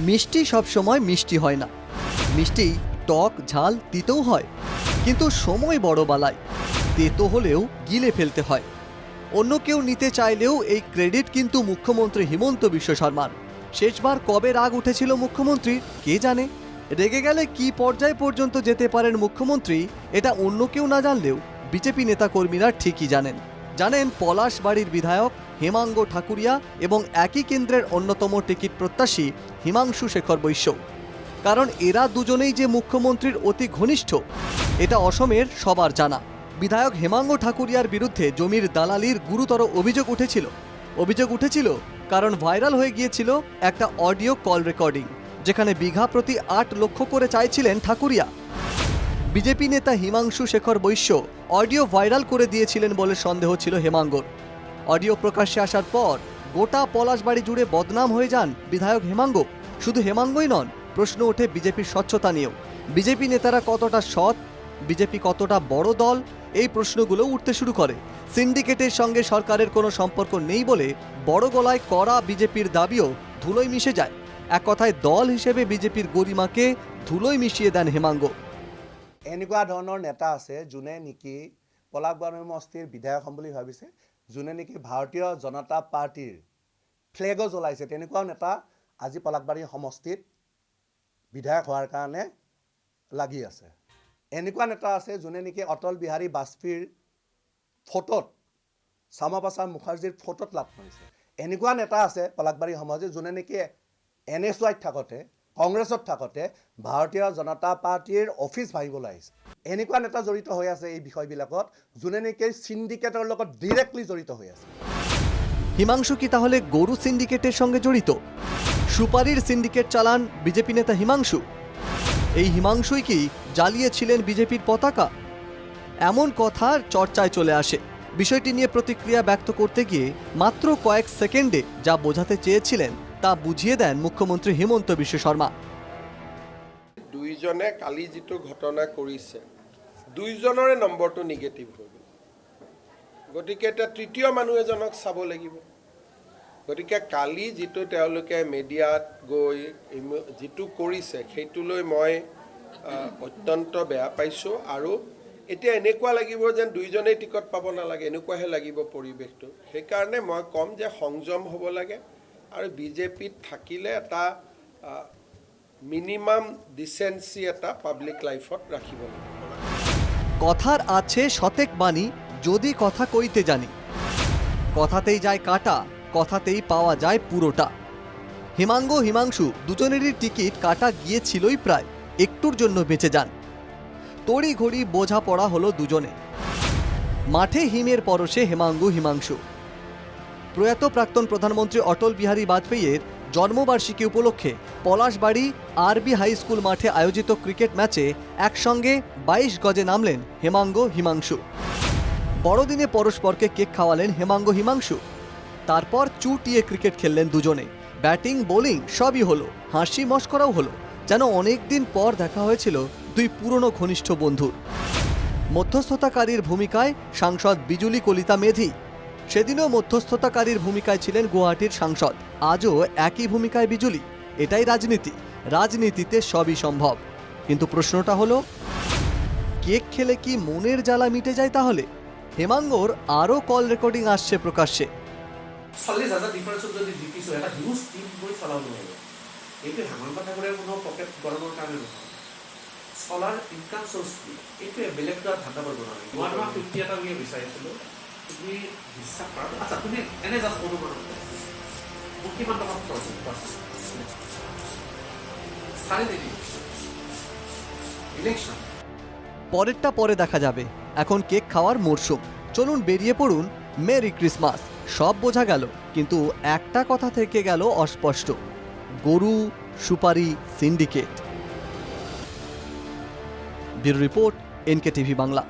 মিষ্টি সবসময় মিষ্টি হয় না, মিষ্টি টক ঝাল তিতেও হয়, কিন্তু সময় বড় বালাই, তেতো হলেও গিলে ফেলতে হয়। অন্য কেউ নিতে চাইলেও এই ক্রেডিট কিন্তু মুখ্যমন্ত্রী হিমন্ত বিশ্ব শর্মার। শেষবার কবে রাগ উঠেছিল মুখ্যমন্ত্রীর কে জানে। রেগে গেলে কি পর্যায় পর্যন্ত যেতে পারেন মুখ্যমন্ত্রী এটা অন্য কেউ না জানলেও বিজেপি নেতাকর্মীরা ঠিকই জানেন পলাশবাড়ির বিধায়ক হেমাঙ্গ ঠাকুরিয়া এবং একই কেন্দ্রের অন্যতম টিকিট প্রত্যাশী হিমাংশু শেখর বৈশ্য। কারণ এরা দুজনেই যে মুখ্যমন্ত্রীর অতি ঘনিষ্ঠ এটা অসমের সবার জানা। বিধায়ক হেমাঙ্গ ঠাকুরিয়ার বিরুদ্ধে জমির দালালির গুরুতর অভিযোগ উঠেছিল কারণ ভাইরাল হয়ে গিয়েছিল একটা অডিও কল রেকর্ডিং, যেখানে বিঘা প্রতি ৮ লক্ষ করে চাইছিলেন ঠাকুরিয়া। বিজেপি নেতা হিমাংশু শেখর বৈশ্য অডিও ভাইরাল করে দিয়েছিলেন বলে সন্দেহ ছিল হেমাঙ্গর। অডিও প্রকাশ্যে আসার পর গোটা পলাশবাড়ি জুড়ে বদনাম হয়ে যান বিধায়ক হেমাঙ্গ। শুধু হেমাঙ্গই নন, প্রশ্ন ওঠে বিজেপির স্বচ্ছতা নিয়েও। বিজেপি নেতারা কতটা সৎ, বিজেপি কতটা বড় দল, এই প্রশ্নগুলো উঠতে শুরু করে। সিন্ডিকেটের সঙ্গে সরকারের কোনো সম্পর্ক নেই বলে বড় গলায় করা বিজেপির দাবিও ধুলোয় মিশে যায়। এক কথায় দল হিসেবে বিজেপির গরিমাকে ধুলোয় মিশিয়ে দেন হেমাঙ্গ। এনেকুৱা ধৰণৰ নেতা আছে যোনে নেকি পলাশবাৰী সমষ্টিৰ বিধায়ক হ'ম বুলি ভাবিছে, যোনে নেকি ভাৰতীয় জনতা পাৰ্টিৰ ফ্লেগো জ্বলাইছে। তেনেকুৱাও নেতা আজি পলাশবাৰী সমষ্টিত বিধায়ক হোৱাৰ কাৰণে লাগি আছে। এনেকুৱা নেতা আছে যোনে নেকি অটল বিহাৰী বাজপেয়ীৰ ফটোত, শ্যামা প্ৰসাদ মুখাৰ্জীৰ ফটোত লাভ কৰিছে। এনেকুৱা নেতা আছে পলাশবাৰী সমাজে যোনে নেকি NSYত থাকোঁতে, কংগ্ৰেছত থাকোঁতে ভাৰতীয় জনতা পাৰ্টিৰ অফিচ ভাঙিবলৈ আহিছে। এনেকুৱা নেতা জড়িত হৈ আছে এই বিষয়বিলাকত, যোনে নেকি সিন্ডিকেটৰ লগত ডিৰেক্টলি জড়িত হৈ আছে। হিমাংশু কি তাহলে গরু সিন্ডিকেটের সঙ্গে জড়িত? সুপারির সিন্ডিকেট চালান বিজেপি নেতা হিমাংশু। এই হিমাংশুই কি জ্বালিয়েছিলেন বিজেপির পতাকা? এমন কথার চর্চায় চলে আসে। বিষয়টি নিয়ে প্রতিক্রিয়া ব্যক্ত করতে গিয়ে মাত্র কয়েক সেকেন্ডে যা বোঝাতে চেয়েছিলেন তা বুঝিয়ে দেন মুখ্যমন্ত্রী হিমন্ত বিশ্ব শর্মা। দুইজনে কালি যেটো ঘটনা কৰিছে, দুইজনৰে নম্বৰটো নিগেটিভ হৈ গ'ল। গতিকে এটা তৃতীয় মানুহ এজনক চাব লাগিব। গতিকে কালি যেটো তেওঁলোকে মিডিয়াত গৈ যেটো কৰিছে সেইটোলৈ মই অত্যন্ত বেয়া পাইছোঁ। আৰু এতিয়া এনেকুৱা লাগিব যেন দুইজনেই টিকট পাব নালাগে, এনেকুৱাহে লাগিব পৰিৱেশটো। সেইকাৰণে মই ক'ম যে সংযম হ'ব লাগে আৰু বিজেপিত থাকিলে এটা মিনিমাম ডিসেন্সি এটা পাবলিক লাইফত রাখিব লাগে। কথার আছে শতেক বাণী, যদি কথা কইতে জানি। কথাতেই যায় কাটা, কথাতেই পাওয়া যায় পুরোটা। হেমাঙ্গ হিমাংশু দুজনেরই টিকিট কাটা গিয়েছিলই প্রায়, একটুর জন্য বেঁচে যান। তড়ি ঘড়ি বোঝা পড়া হলো দুজনে। মাঠে হিমের পরশে হেমাঙ্গ হিমাংশু। প্রয়াত প্রাক্তন প্রধানমন্ত্রী অটল বিহারী বাজপেয়ীর জন্মবার্ষিকী উপলক্ষে পলাশবাড়ি RB হাই স্কুল মাঠে আয়োজিত ক্রিকেট ম্যাচে একসঙ্গে 22 গজে নামলেন হেমাঙ্গ হিমাংশু। বড়দিনে পরস্পরকে কেক খাওয়ালেন হেমাঙ্গ হিমাংশু। তারপর চুটিয়ে ক্রিকেট খেললেন দুজনে। ব্যাটিং বোলিং সবই হলো, হাসি মশকরাও হলো, যেন অনেকদিন পর দেখা হয়েছিল দুই পুরনো ঘনিষ্ঠ বন্ধুর। মধ্যস্থতাকারীর ভূমিকায় সাংসদ বিজুলি কলিতা মেধি। সেদিনও মধ্যস্থতাকারীর ভূমিকায় ছিলেন গুয়াহাটির সাংসদ, আজও একই ভূমিকায় বিজুলি। এটাই রাজনীতি, রাজনীতিতে সবই সম্ভব। কিন্তু প্রশ্নটা হলো, কেক খেলে কি মনের জ্বালা মিটে যায় তাহলে? হেমাঙ্গর আরও কল রেকর্ডিং আসছে প্রকাশ্যে। 40,000 ডিফারেন্সত যদি জিকিছো এটা হিউজ টিম গৈ চলাব লাগিব। এইটো হেমন্ত ঠাকুৰৰ কোনো পকেট গৰমৰ কাৰণে নহয়। চলাৰ ইনকাম চ'ৰ্চ এইটো বেলেগ এটা ধান্দা কৰিব নালাগে। 150 এটা আমি বিচাৰিছিলোঁ, তুমি বিশ্বাস কৰা। আচ্ছা তুমি এনে জাষ্ট অনুমান মোক কিমান টকা খৰচ চাৰি দিন ইলেকশন। পরেরটা পরে দেখা যাবে, এখন কেক খাওয়ার মরশুম। চলুন বেরিয়ে পড়ুন, মেরি ক্রিসমাস। সব বোঝা গেল, কিন্তু একটা কথা থেকে গেল অস্পষ্ট, গরু সুপারি syndicate. Bureau report, NKTV Bangla.